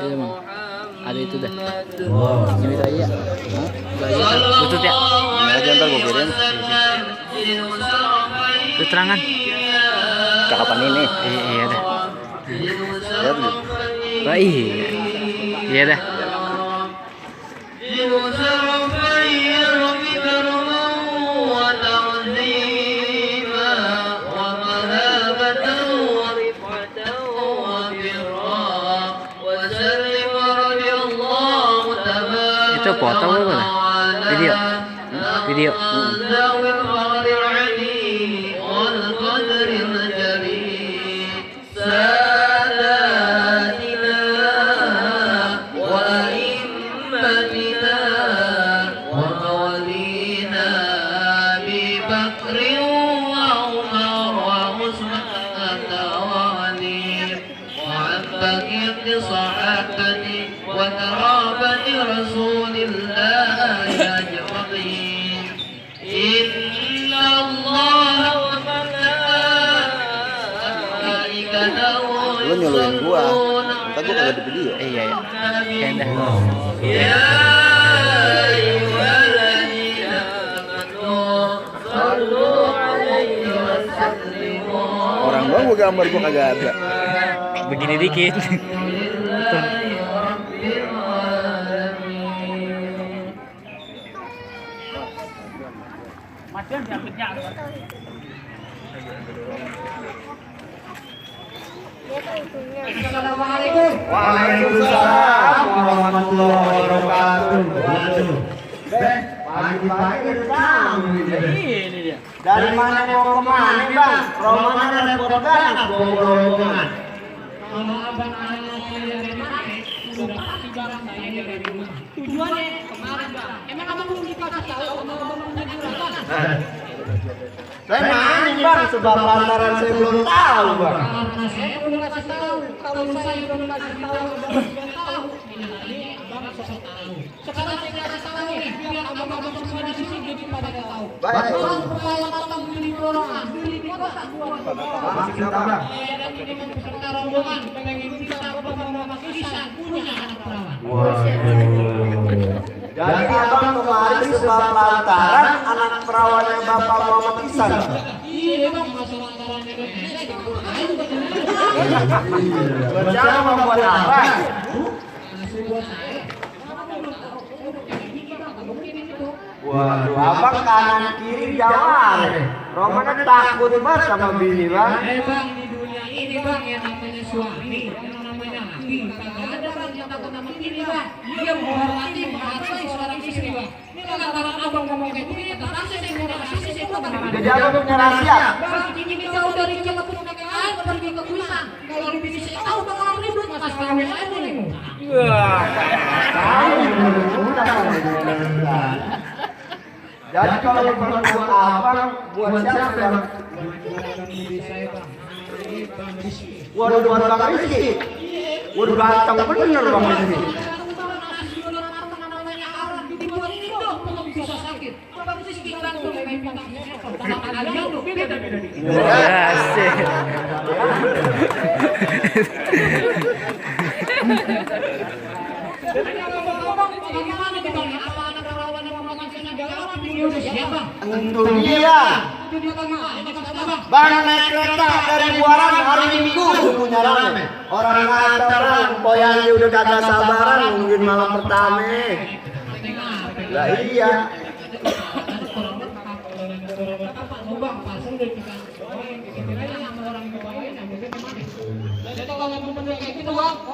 Iya bang, ada itu dah. Ini raya. Butut ya? Aja ntar gue kirim. Keterangan. Cakapan ini. Iya dah. Lihat nih. Wah iya. Iya dah. Itu foto apa? Video. Video. وقرابة رسول الله أجمعين إن الله وملائكته Lu nyuluin gua. Entar gua kagak di video. Iya ya. Kendah. يا أيها الذين آمنوا صلوا عليه وسلموا Orang gua gambar gua kagak ada. Begini dikit. Assalamualaikum. Waalaikumsalam warahmatullahi wabarakatuh. Waduh. Pagi-pagi datang ini dia. Dari mana mau kemana bang? Roman repot banget rombongan. Kalau abang anak saya dari mana, sudah pasti barang saya dari rumah. Tujuannya kemarin bang. Emang abang belum dikasih tahu sama abang punya juragan? Saya mana bang? Sebab lantaran saya belum tahu bang. Karena saya belum kasih tahu. Kalau saya belum kasih tahu, abang sudah tahu. Ini tadi abang sosok tahu. Sekarang saya kasih tahu nih, biar abang-abang semua di sini jadi pada tahu. Baik. Kalau peralatan beli perorangan, beli di kota gua. Kita bang. Saya dan ini peserta rombongan pengen bisa bapak-bapak kisah punya anak perawan. Jadi abang kemarin sebab lantaran anak perawannya bapak Muhammad Ihsan. Iya bang, masalah antaranya saya dikumpul aja betul. Buat siapa bang? Buat apa? Masih buat saya. Waduh, abang kanan kiri jawab. Roman takut banget sama bini bang. Bang, di dunia ini bang yang namanya suami, yang namanya laki, kagak ada bang yang takut sama bini bang. Dia menghormati, menghargai seorang istri bang. Ini lantaran abang ngomong kayak gini, terpaksa saya mau kasih saya itu bagaimana? Jadi abang punya rahasia. Bang, ini jauh dari jalan pernikahan pergi ke kulisan. Kalau bini saya tahu bakalan ribut, mas kawin saya boleh. Jadi kalau bukan buat abang, buat siapa bang? Waduh, buat bang Rizky. Waduh, ganteng bener bang Rizky. Asik. Itu dia. Bang naik kereta dari Buaran hari Minggu punya rame. Orang ngantar bang, poyangnya udah kagak sabaran nungguin malam pertama. Lah iya.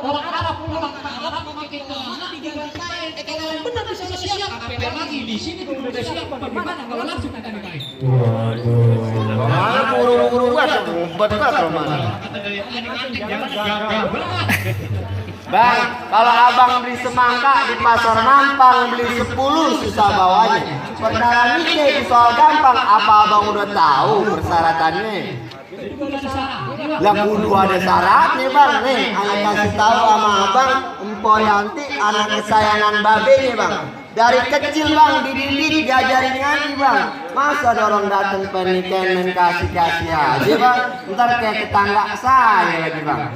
Orang Arab pulang ke Arab memakai celana diganti kain. Kalau yang benar bisa siap, KPR lagi di sini belum udah siap. Bagaimana kalau langsung kita nikahin? Mana buru-buru banget, ngumpet banget Roman. Bang, kalau abang beli semangka di pasar Mampang beli 10 susah bawanya. Perkara nikah itu soal gampang, apa abang udah tahu persyaratannya? Lah kudu ada syaratnya bang, nih anak kasih tahu sama abang, Empo Yanti anak kesayangan babenya bang. Dari kecil bang dididik diajarin ngaji bang. Masa ada orang datang pernikahan main kasih-kasih aja bang. Ntar kayak tetangga saya lagi bang.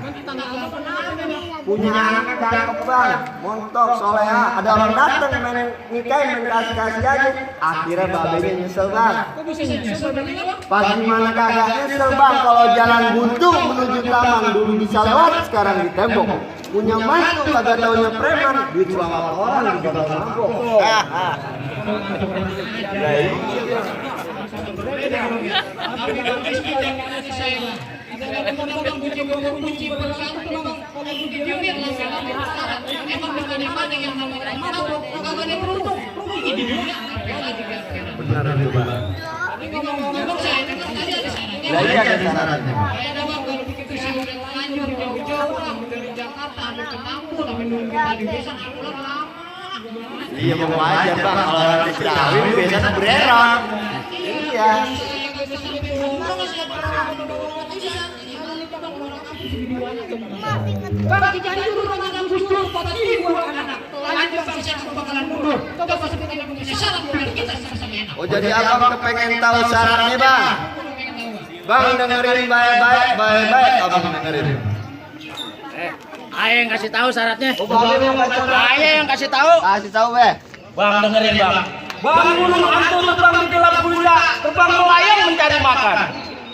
punya anak cakep bang, montok, soleha. Ada orang datang main nikahin, main kasih-kasih aja. Akhirnya babenya nyesel bang. Kok bisa nyesel bang? Pas gimana kagak nyesel bang, kalau jalan buntu menuju taman dulu bisa lewat, sekarang di tembok. Punya mantu kagak taunya preman, duit selama orang di bawah mabok. Benar itu Bang. Iya ada syaratnya. Iya mau aja bang, kalau nanti kawin biasanya bereron. Iya. Bang, dijanji dulu dengan Gus Dur, pada ibu anak-anak. Lanjut bangsa bakalan mundur. Coba pasti kita punya syarat biar kita sama-sama enak. Oh jadi abang kepengen tahu syaratnya bang? Bang dengerin baik-baik abang dengerin. Ayo yang kasih tahu syaratnya. Oh bang yang kasih tahu. Ayo yang kasih tahu. Kasih tahu be. Bang dengerin Bang. Bangun hantu terbang di gelap gulita, terbang melayang mencari makan.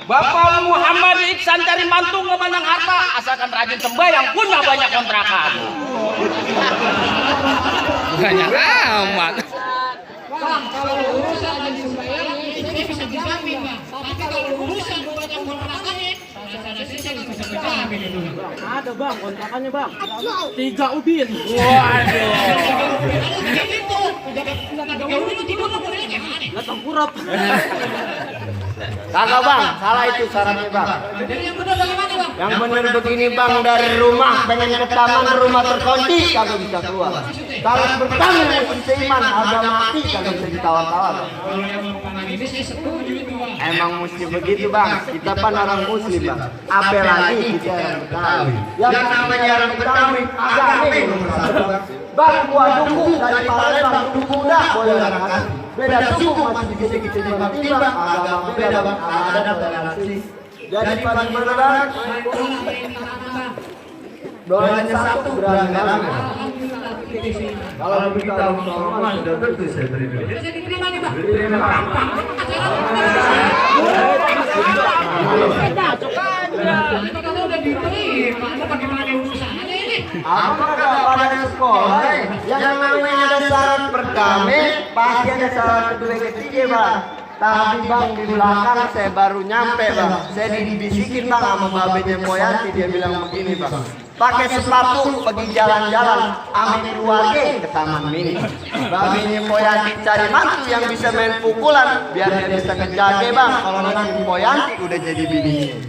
Bapak Muhammad Iksan cari mantu nggak banyak harta, asalkan rajin sembahyang punya banyak kontrakan. Banyak amat. Bang, kalau urusan dan sembahyang ini bisa dijamin bang. Tapi kalau urusan banyak kontrakannya, saya bisa dijamin itu. Ada bang, kontrakannya bang. 3 ubin. Waduh. Itu, udah tidur boleh gimana? Nggak tengkurap. Kagak bang, salah itu syaratnya bang. Jadi yang benar bagaimana bang? Yang bener begini bang, dari rumah pengen ke taman, rumah terkunci kagak bisa keluar. Kalau bertamu mesti seiman, harga mati kagak bisa ditawar-tawar. Kalau yang mau ini saya setuju itu bang. Emang mesti begitu bang, kita kan orang muslim bang. Apalagi kita yang Betawi. Yang namanya orang Betawi agak aneh. Bang gua dukung dari Palembang, dukung dah boleh orang. Beda suku masih dikit-dikit timbang, agama beda bang, ada toleransi. Jadi pada mana bang? Doanya satu berani bang. Kalau kita orang sudah tentu saya terima. Jadi saya diterima nih bang. Terima Bang. Kalau udah diterima, bagaimana urusannya ini? Apa gak pada sekolah? Yang namanya ada syarat pertama, pasti ada syarat kedua ketiga bang. Tapi bang di belakang saya baru nyampe bang. Saya dibisikin bang sama babenya Moyanti, dia bilang begini bang. Pakai sepatu pergi jalan-jalan sama keluarga ke taman mini. Babenya Moyanti cari mantu yang bisa main pukulan biar dia bisa ngejaga bang. Kalau nanti Moyanti udah jadi bininya.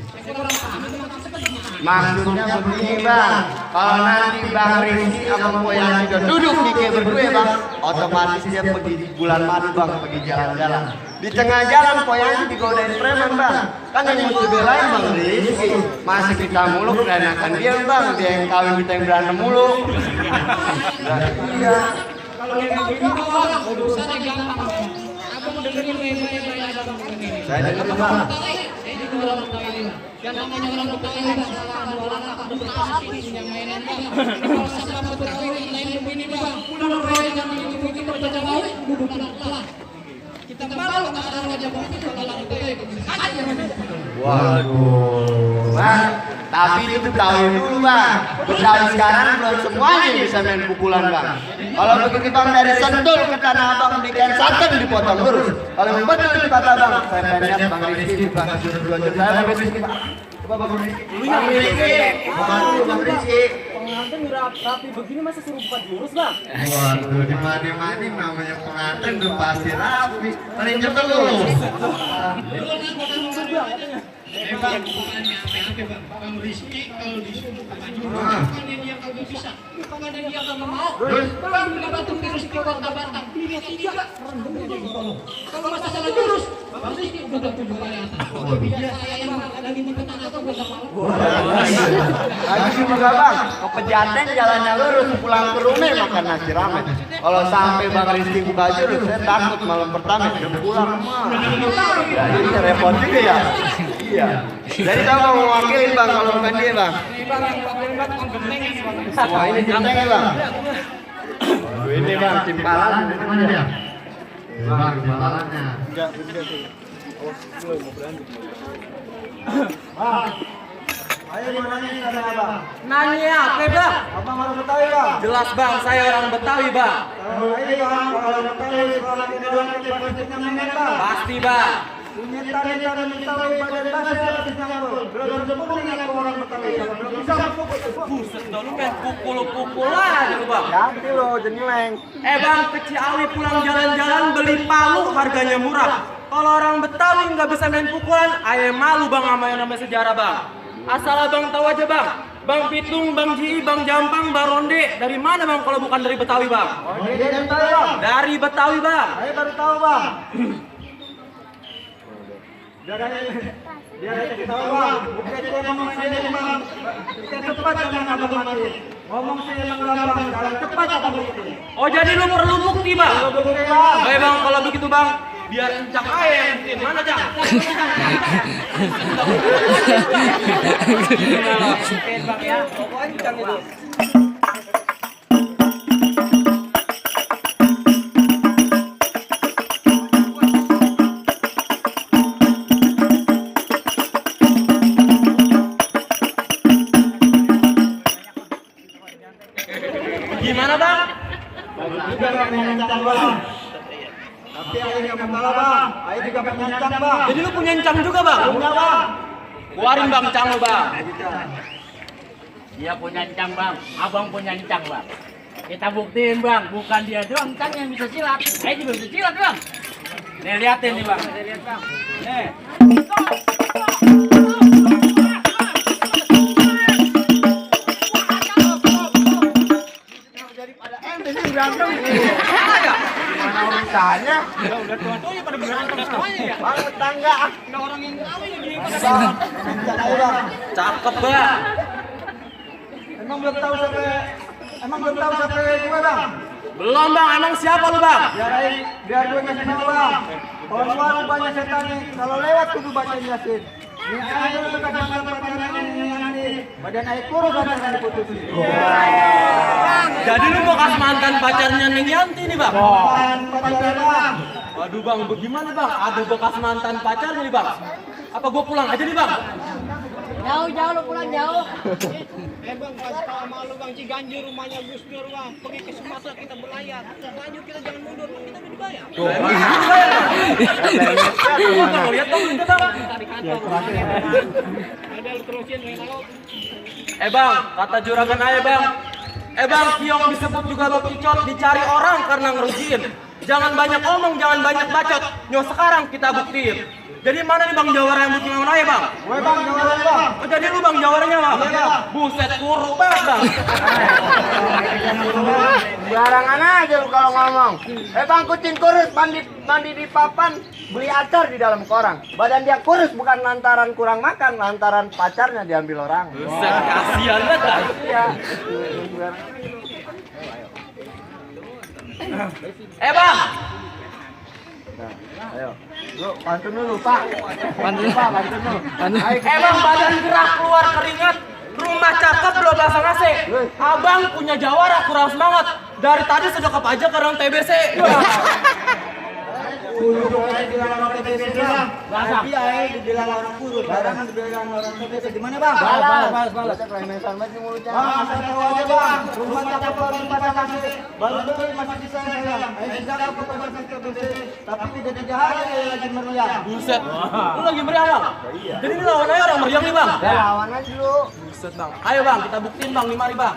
Maksudnya begini bang, kalau nanti Bang Rizky sama Moyanti udah duduk di kayak berdua bang, otomatis dia pergi di bulan madu bang, pergi jalan-jalan. Di tengah jalan Moyanti digodain preman bang, kan yang mesti belain Bang Rizky. Masih kita muluk enakan dia bang, dia yang kawin kita yang berantem mulu. Iya. Kalau yang begini bang, urusannya gampang bang. Abang dengerin baik-baik abang begini. Saya dengerin bang. Ini dua orang Betawi bang. Yang namanya orang Betawi bang, salah ada orang ada Betawi sini yang mainan bang. Kalau sama Betawi lain begini bang. Udah roy yang begini berjaga mau, duduk pelan-pelan. Kita malu ada wajah bang itu kalau Betawi aja. Waduh, bang. Tapi itu Betawi dulu bang. Betawi sekarang belum semuanya bisa main pukulan bang. Kalau begitu bang dari Sentul ke Tanah Abang belikan santan dipotong lurus. Kalau betul itu kata bang, saya pendek Bang Rizky bukan dua juta saya Bang Rizky pak. Coba Bang Rizky. Bang Rizky, Bang Rizky. Pengantin rapi begini masa suruh buka jurus bang? Waduh, di mana-mana namanya pengantin udah pasti rapi. Paling cepet lu. Bang, bukannya apa-apa bang. Bang Rizky kalau disuruh maju, bukannya dia kagak bisa, bukannya dia kagak mau. Bang, bila batu virus ke kota Batam, dia tidak rendam dia ditolong. Kalau masalah jurus, Bang Rizky udah 7 kali atas. Kalau biasa yang lagi di petang atau udah mau. Lagi juga bang, ke Pejaten jalannya lurus, pulang ke rumah makan nasi ramen. Kalau sampai Bang Rizky buka jurus, saya takut malam pertama dia pulang mah. Jadi repot juga ya. Iya. Jadi kamu mau wakilin bang kalau bukan dia bang. Bang, yang Wah, ini genteng ya, Bang. Ini Bang, timpalan. Mana dia? Bang, timbalannya. Ayo gimana nih kata Abang? Nanya apa bang? Abang orang Betawi, Bang. Jelas bang, saya orang Betawi bang. Ini Bang, kalau Betawi sekolah ini doang pastinya meneta. Pasti bang. Punya tari-tari Betawi badan basah habis ngambul. Belum sempurna dengan orang Betawi. Belum bisa pukul. Buset dah, lu main pukul aja lu bang. Ganti lo jenileng. Bang, ke Ciawi pulang jalan-jalan beli palu harganya murah. Kalau orang Betawi nggak bisa main pukulan, ayah malu bang sama yang namanya sejarah bang. Asal abang tahu aja bang. Bang Pitung, Bang Ji, Bang Jampang, Bang Ronde, dari mana bang kalau bukan dari Betawi bang? Oh, ini dari Betawi, Bang. Dari Betawi bang. Saya baru tahu, Bang. Biar kita tahu, Bang. Bukan saya ngomong sendiri, Bang. Kita cepat dengan Abang mati. Ngomong saya yang gampang, jalan cepat Abang mati. Oh jadi lu perlu bukti bang? Bukti, Bang. Baik bang, kalau begitu bang, biar encak aja yang buktiin. Mana cak? Bang ya, pokoknya encak itu. Gimana bang? Juga Bang menyancang, Bang. Tapi Ayah nggak masalah, Bang. Ayah juga menyancang, Bang. Jadi lu punya encang juga bang? Punya, Bang. Keluarin bang encang lu bang. Dia punya encang bang, abang punya encang bang. Kita buktiin bang, bukan dia doang encang yang bisa silat. Saya juga bisa silat bang. Nih liatin nih bang, lihat bang. Nih. Gimana urusannya? Udah tua-tua pada berantem semuanya ya. Bang, tetangga. Ada orang yang tahu lagi. Bang, menyancang aja, Bang. Cakep bang. Emang belum tahu sampai gue, Bang. Belum bang, emang siapa lu bang? Biar gue ngasih tahu, Bang. Orang banyak setan nih. Kalau lewat kudu bacain Yasin. Ini aja lu bekas mantan pacaran ini nanti. Badan air kurus aja yang diputusin. Jadi lu bekas mantan pacarnya Neng Yanti nih bang? Mantan pacaran, Bang. Waduh bang, bagaimana bang? Ada bekas mantan pacarnya nih bang? Apa gua pulang aja nih bang? Jauh-jauh lu pulang jauh. Bang, kasih tahu sama lu Bang, Ciganjur rumahnya Gus Dur Bang. Pergi ke Sumatera kita berlayar. Lanjut kita jangan mundur, Bang. Kita udah dibayar. Gua kalau lihat bang itu bang. Di kantor. Ada lu terusin main laut. Bang, kata juragan aja bang. Bang, Kiong disebut juga bekicot, dicari orang karena ngerugiin. Jangan banyak omong, jangan banyak bacot. Nyo sekarang kita buktiin. Jadi mana nih bang jawara yang butuh lawan aja bang? Gue, Bang, jawaban, Bang. Oh jadi lu bang jawaranya bang? Iya, Bang. Buset kuruk banget bang. Barangan aja lu kalau ngomong. Bang, kucing kurus mandi di papan, beli acar di dalam koran. Badan dia kurus bukan lantaran kurang makan, lantaran pacarnya diambil orang. Buset kasihan banget bang. Iya. Bang, Ayo. Lu pantun dulu, Pak. Pantun. Pak, pantun dulu. Ayo, bang badan gerah keluar keringat. Rumah cakep belum pasang AC. Abang punya jawara kurang semangat. Dari tadi sedekap aja ke orang TBC. kurus aja dibilang orang TBC, Bang. Tapi aja dibilang orang kurus. Barangan dibilang orang TBC. Gimana, Bang? Balas. Klemesan banget nih mulutnya. Bang, saya tahu aja, Bang. Rumah cakep baru dipasang AC. Baru beli masih bisa sayang. Ayo cakep ke pasang TBC. Tapi tidak jahat ya lagi meriah. Buset. Lu lagi meriah bang? Jadi ini lawan aja orang meriah nih bang? Ya, lawan aja dulu. Buset bang. Ayo bang, kita buktiin bang, 5 hari bang.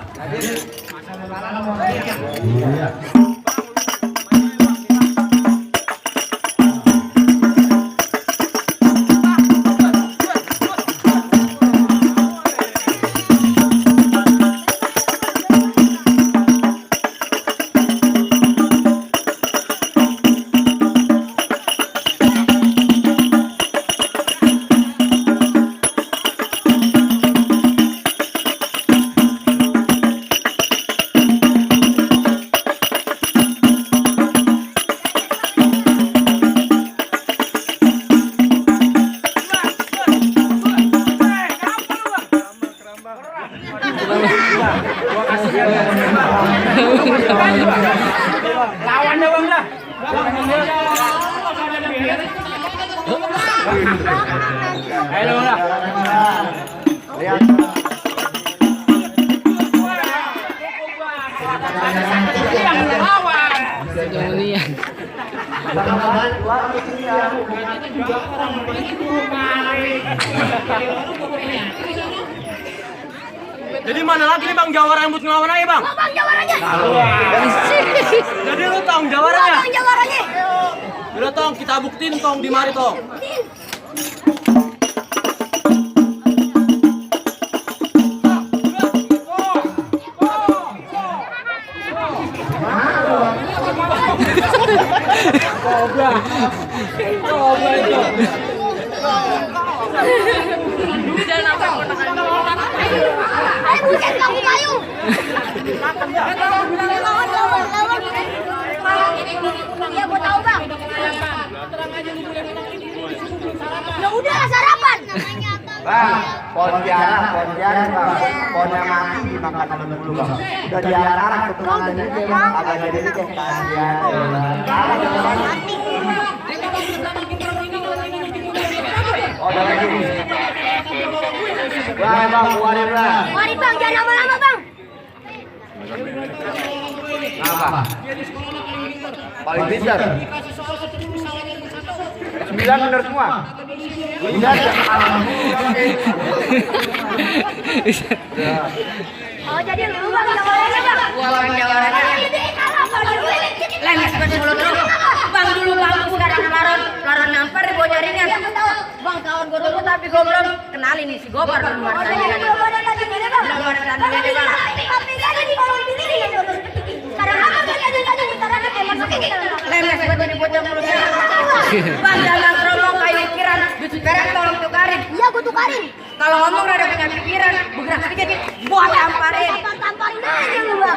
Lawannya bang dah. Ayo bang dah. Lihat. Yang lawan. Jadi mana lagi nih Bang jawara yang buat ngelawan aja Bang? Bang jawarannya. Jadi lu tong jawaranya? Bang jawarannya. Udah tong kita buktiin tong di mari tong. Coba itu. Ayo bukan kamu payung. Lawan. Iya gua tahu bang. Ya udah sarapan. Bang, Pontianak bang. Ponnya mati dimakan dulu bang. Udah diarak keturunan aja bang. Agak jadi deh kasihan. Oh, udah lagi. Bang, warin bang. Mari bang, jangan lama-lama bang. Apa? Paling pintar. 9 bener semua. Bener. Oh jadi lu bang jawarannya bang. Gua bang jawarannya. Lemes banget mulut lu. Bang dulu kamu sekarang laron nampar gua jaringan. Bang kawan gua dulu tapi gua belum kenalin nih si Gopar belum ada lagi kan. Belum ada lagi bang. Sekarang apa tadi bentar ada kayak masukin kita. Lemes banget nih bocah mulutnya. Bang jangan terlalu kayak pikiran. Sekarang tolong tukarin. Iya gua tukarin. Kalau ngomong rada punya pikiran, bergerak sedikit, gua tamparin. Tamparin aja lu bang.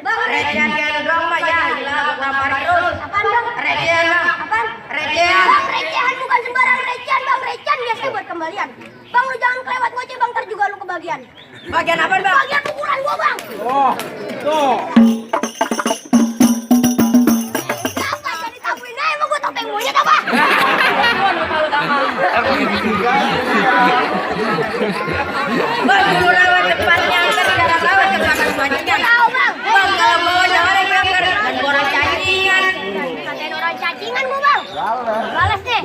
Bang, Recehan kayak dong Pak ya, gila gua tamparin terus. apaan bang? Recehan bang. Apaan? Recehan. Bang, recehan bukan sembarang recehan bang. Recehan biasanya buat kembalian. Bang lu jangan kelewat goceh bang, ntar juga lu kebagian. Bagian apa bang? Bagian pukulan gua bang. Oh, tuh. Apa jadi tabuin aja emang gua topeng monyet apa? Bang dulu lawan depannya kan sekarang lawan ke belakang selanjutnya. Tahu bang. Bang kalau bawa jangan yang belakang dan orang cacingan. Katain orang cacingan gua bang. Balas deh.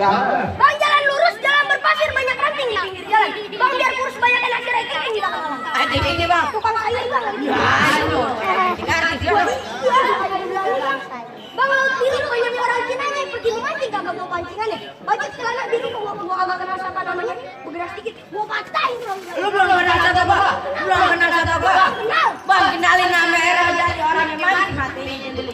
Bang jalan lurus, jalan berpasir banyak ranting di pinggir jalan. Bang biar kurus banyak yang akhirnya kering di belakang. Ayo ini bang. Tukang sayur bang. Aduh, dikartis ya. Bang laut biru banyak orang Cina yang pergi memancing kagak bawa pancingannya. Baju celana biru gua kagak kenal siapa namanya. Bergerak sedikit, gua patahin bang. Lu belum kenal satu gua. Belum kenal satu gua. Kenal. Bang kenalin nama era dari orang yang mancing matiin dulu.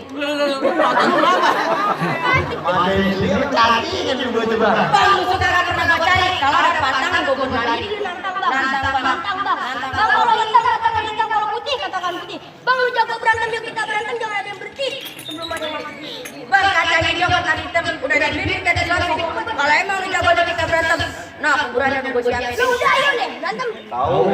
Matiin dulu cacingan juga coba. Bang lu suka gak pernah gua cari. Kalau ada pantangan gua kembali. Nantang bang. Nantang bang. Nantang bang. Bang kalau nantang katakan nantang, kalau putih katakan putih. Bang lu jago berantem yuk kita berantem jangan ada yang berhenti. Sebelum ada yang mati. Bang kacang hijau kata hitam udah ada bibit kata suatu. Kalau emang lu jago kita berantem, nah kuburannya gua siapin. Lu udah ayo deh berantem. Tahu.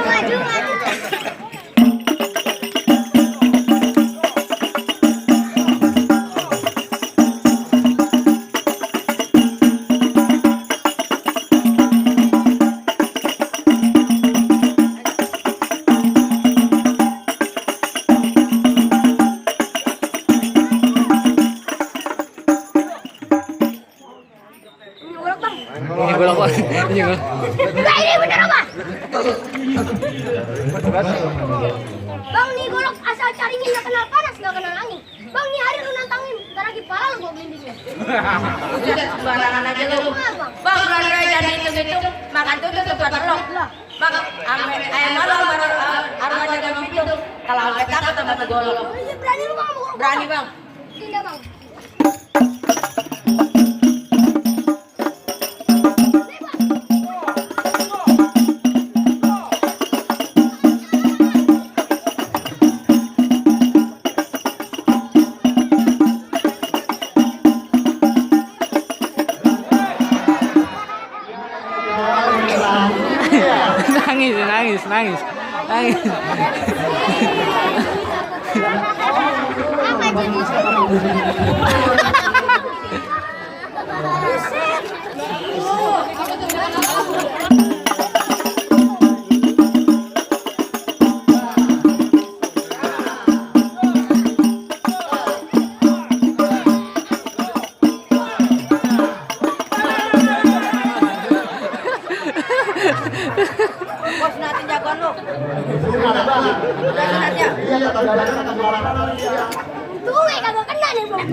Maju. Enggak ini bener apa? Bang nih golok asal carinya nggak kenal panas nggak kenal angin. Bang nih hari lu nantangin, ntar lagi pala lu gua gelindingnya. Udah sembarangan aja lu. Bang berani jadi itu gitu makan tuh tempat telok. Bang, ayam malam armada dalam itu. Kalau sampai takut sama tuh golok. Berani lu bang? Berani bang. Tidak bang. Nangis. Bos natin jagoan lu. Udah sunatnya. Tuh, kagak kena nih bang.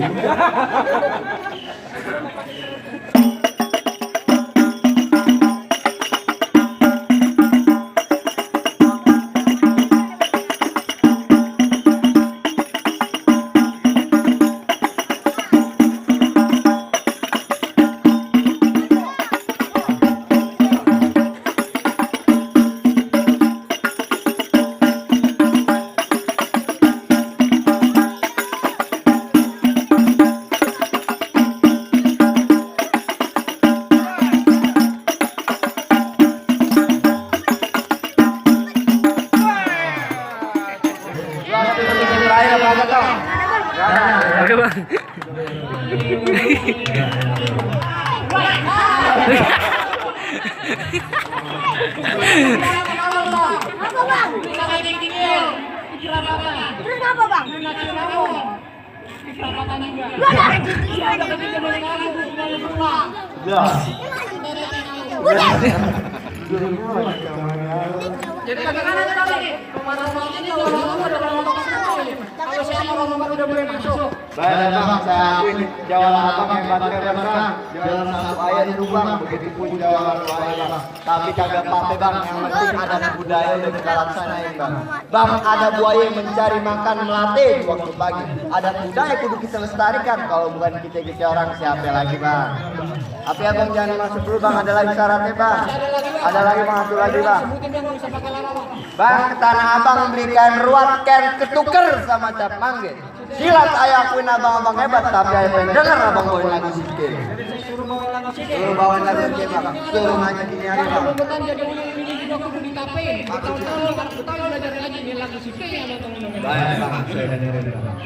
Oke bang. Apa bang? Terus apa bang? Jadi bagaimana tadi? Rumah-rumahnya ini kalau saya mau ngomong udah boleh masuk. Baik bang, saya akuin jawaban abang hebatnya bang. Jalan satu ayat itu bang, begitu pun jawaban dua ayat bang. Tapi kagak pakai bang, yang penting ada budaya yang kita laksanain bang. Bang, ada buaya yang mencari makan melatih di waktu pagi. Ada budaya kudu kita lestarikan, kalau bukan kita orang siapa lagi bang. Tapi abang jangan masuk dulu bang, ada lagi syaratnya bang. Ada lagi bang, satu lagi bang. Bang, ke tanah abang berikan ruat ken ketuker sama cap manggil. Silat ayah akuin abang-abang hebat, tapi ayah pengen denger abang bawain lagu sikit. Suruh bawain lagu sikit bang, suruh nanya gini hari bang. Baik bang, saya dengerin bang.